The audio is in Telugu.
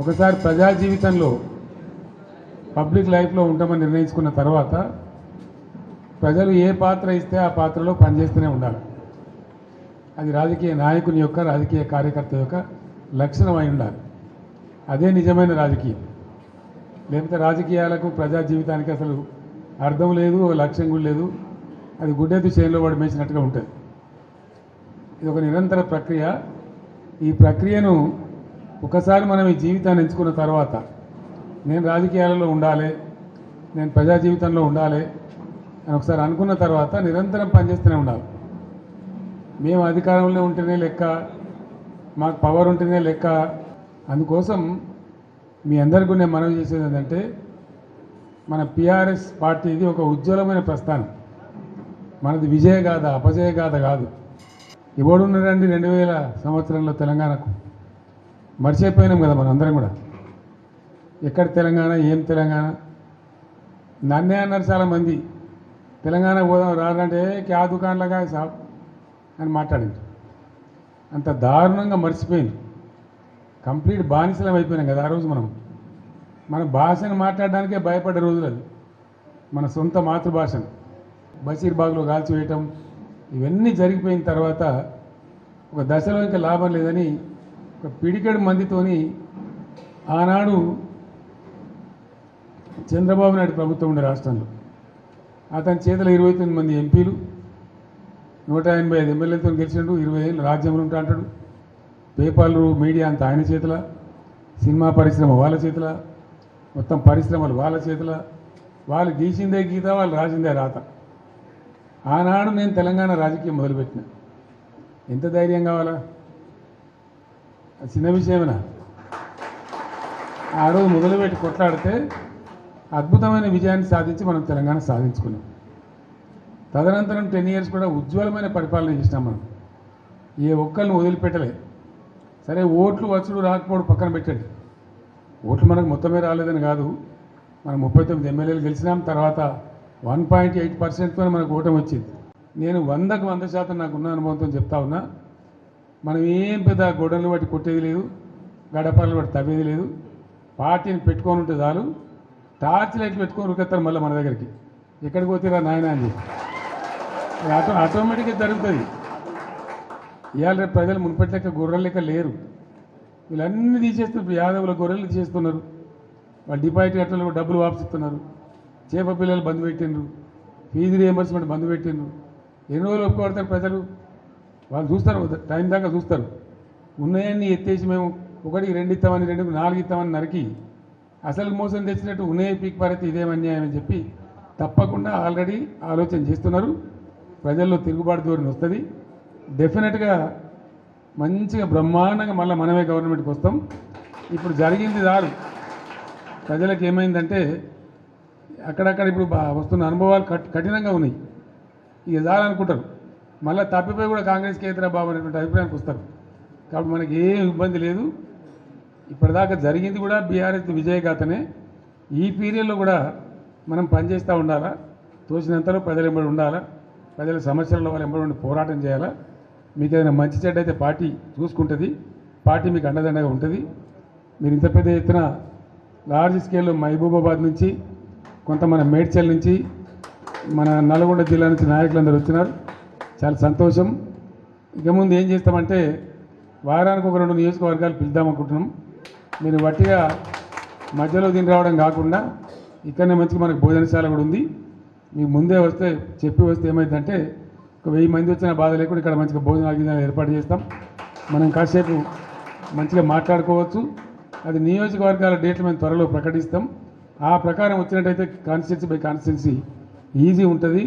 ఒకసారి ప్రజా జీవితంలో పబ్లిక్ లైఫ్లో ఉంటామని నిర్ణయించుకున్న తర్వాత ప్రజలు ఏ పాత్ర ఇస్తే ఆ పాత్రలో పనిచేస్తూనే ఉండాలి. అది రాజకీయ నాయకుని యొక్క రాజకీయ కార్యకర్త యొక్క లక్షణం అయి ఉండాలి. అదే నిజమైన రాజకీయం. లేకపోతే రాజకీయాలకు ప్రజా జీవితానికి అసలు అర్థం లేదు, లక్ష్యం కూడా లేదు. అది గుడ్డెద్దు చేనులో పడి మేసినట్టుగా ఉంటుంది. ఇది ఒక నిరంతర ప్రక్రియ. ఈ ప్రక్రియను ఒకసారి మనం ఈ జీవితాన్ని ఎంచుకున్న తర్వాత నేను రాజకీయాలలో ఉండాలి, నేను ప్రజా జీవితంలో ఉండాలి అని ఒకసారి అనుకున్న తర్వాత నిరంతరం పనిచేస్తూనే ఉండాలి. మేము అధికారంలో ఉంటేనే లెక్క, మాకు పవర్ ఉంటేనే లెక్క. అందుకోసం మీ అందరికీ నేను మనవి చేసేది ఏంటంటే, మన పిఆర్ఎస్ పార్టీది ఒక ఉజ్వలమైన ప్రస్థానం. మనది విజయగాథ, అపజయగాథ కాదు. ఇవ్వడున్నారండి 2000 సంవత్సరంలో తెలంగాణకు మర్చిపోయినాం కదా మనం అందరం కూడా. ఎక్కడ తెలంగాణ, ఏం తెలంగాణ? నన్నే అన్నారు చాలామంది, తెలంగాణ పోదాం రారంటే క్యా దుకాణంలాగా సాబ్ అని మాట్లాడింది. అంత దారుణంగా మర్చిపోయింది. కంప్లీట్ బానిసలం అయిపోయినాం కదా ఆ రోజు. మన భాషను మాట్లాడడానికే భయపడ్డ రోజులు అది. మన సొంత మాతృభాషను బషీర్బాగ్లో కాల్చివేయటం ఇవన్నీ జరిగిపోయిన తర్వాత ఒక దశలో ఇంకా లాభం లేదని ఒక పిడికెడు మందితోని ఆనాడు చంద్రబాబు నాయుడు ప్రభుత్వం ఉండే రాష్ట్రంలో అతని చేతిలో 29 మంది ఎంపీలు, 185 ఎమ్మెల్యేలతో గెలిచిండు. 20 ఏళ్ళు రాజ్యంలో ఉంటా అంటాడు. పేపర్లు, మీడియా అంతా ఆయన చేతుల, సినిమా పరిశ్రమ వాళ్ళ చేతుల, మొత్తం పరిశ్రమలు వాళ్ళ చేతుల. వాళ్ళు గీసిందే గీత, వాళ్ళు రాసిందే రాత. ఆనాడు నేను తెలంగాణ రాజకీయం మొదలుపెట్టిన. ఎంత ధైర్యం కావాలా? చిన్న విషయమేనా? ఆ రోజు మొదలుపెట్టి కొట్లాడితే అద్భుతమైన విజయాన్ని సాధించి మనం తెలంగాణ సాధించుకున్నాం. తదనంతరం 10 years కూడా ఉజ్వలమైన పరిపాలన చేసినాం మనం. ఏ ఒక్కరిని వదిలిపెట్టలే. సరే, ఓట్లు వచ్చుడు రాకపోవడం పక్కన పెట్టండి. ఓట్లు మనకు మొత్తమే రాలేదని కాదు. మనం 39 ఎమ్మెల్యేలు గెలిచినాం. తర్వాత 1.8%తో మనకు ఓటమి వచ్చింది. నేను 100కు 100% నాకున్న అనుభవంతో చెప్తా ఉన్నా. మనం ఏం పెద్ద గొడవలు బట్టి కొట్టేది లేదు, గడపలు బట్టి తవ్వేది లేదు. పార్టీని పెట్టుకొని ఉంటే చాలు. టార్చ్ లైట్లు పెట్టుకొని ఉరికెత్తారు మళ్ళీ మన దగ్గరికి. ఎక్కడికి పోతేరా నాయన అని చెప్పి ఆటోమేటిక్గా జరుగుతుంది. ఇవాళ రేపు ప్రజలు మున్పటి లెక్క గొర్రెల లెక్క లేరు. వీళ్ళన్నీ తీసేస్తున్నారు. యాదవుల గొర్రెలు తీసేస్తున్నారు. వాళ్ళు డిపాజిట్ కట్టలు డబ్బులు వాపసిస్తున్నారు. చేప పిల్లలు బంద్ పెట్టిండ్రు. ఫీజు రియంబర్స్మెంట్ బంద్ పెట్టిండ్రు. ఎన్ని రోజులు ఒప్పుకోడతారు ప్రజలు? వాళ్ళు చూస్తారు, టైం దాకా చూస్తారు. ఉన్నాయన్నీ ఎత్తేసి మేము 1, 2 ఇస్తామని, 2, 4 ఇస్తామని నరికి అసలు మోసం తెచ్చినట్టు ఉన్నాయే పీక్ పారైతే ఇదేం అన్యాయం అని చెప్పి తప్పకుండా ఆల్రెడీ ఆలోచన చేస్తున్నారు. ప్రజల్లో తిరుగుబాటు ధోరణి వస్తుంది. డెఫినెట్గా మంచిగా బ్రహ్మాండంగా మళ్ళీ మనమే గవర్నమెంట్కి వస్తాం. ఇప్పుడు జరిగింది దారు ప్రజలకు ఏమైందంటే అక్కడక్కడ ఇప్పుడు వస్తున్న అనుభవాలు కఠినంగా ఉన్నాయి. ఇక చాలనుకుంటారు. మళ్ళీ తప్పిపోయి కూడా కాంగ్రెస్కి ఎదురా బాబు అనేటువంటి అభిప్రాయానికి వస్తారు. కాబట్టి మనకి ఏం ఇబ్బంది లేదు. ఇప్పటిదాకా జరిగింది కూడా బీఆర్ఎస్ విజయగాథనే. ఈ పీరియడ్లో కూడా మనం పనిచేస్తూ ఉండాలా. తోచినంతలో ప్రజలు ఎంబడి ఉండాలా. ప్రజల సమస్యలలో వాళ్ళు ఎంబడి ఉండి పోరాటం చేయాలా. మీకు ఏదైనా మంచి చెడ్డ అయితే పార్టీ చూసుకుంటుంది. పార్టీ మీకు అండదండగా ఉంటుంది. మీరు ఇంత పెద్ద ఎత్తున లార్జ్ స్కేల్లో మహబూబాబాద్ నుంచి, కొంత మన మేడ్చల్ నుంచి, మన నల్గొండ జిల్లా నుంచి నాయకులందరూ వచ్చినారు. చాలా సంతోషం. ఇక ముందు ఏం చేస్తామంటే వారానికి ఒక 2 నియోజకవర్గాలు పిలుద్దామనుకుంటున్నాం. మీరు వట్టిగా మధ్యలో దీని రావడం కాకుండా ఇక్కడనే మంచిగా మనకు భోజనశాల కూడా ఉంది. మీకు ముందే వస్తే చెప్పి వస్తే ఏమైందంటే ఒక 1000 మంది వచ్చిన బాధ లేకుండా ఇక్కడ మంచిగా భోజనాలు ఏర్పాటు చేస్తాం. మనం కాసేపు మంచిగా మాట్లాడుకోవచ్చు. అది నియోజకవర్గాల డేట్లు మేము త్వరలో ప్రకటిస్తాం. ఆ ప్రకారం వచ్చినట్టయితే కాన్స్టిట్యున్సీ బై కాన్స్టిట్యున్సీ ఈజీ ఉంటుంది.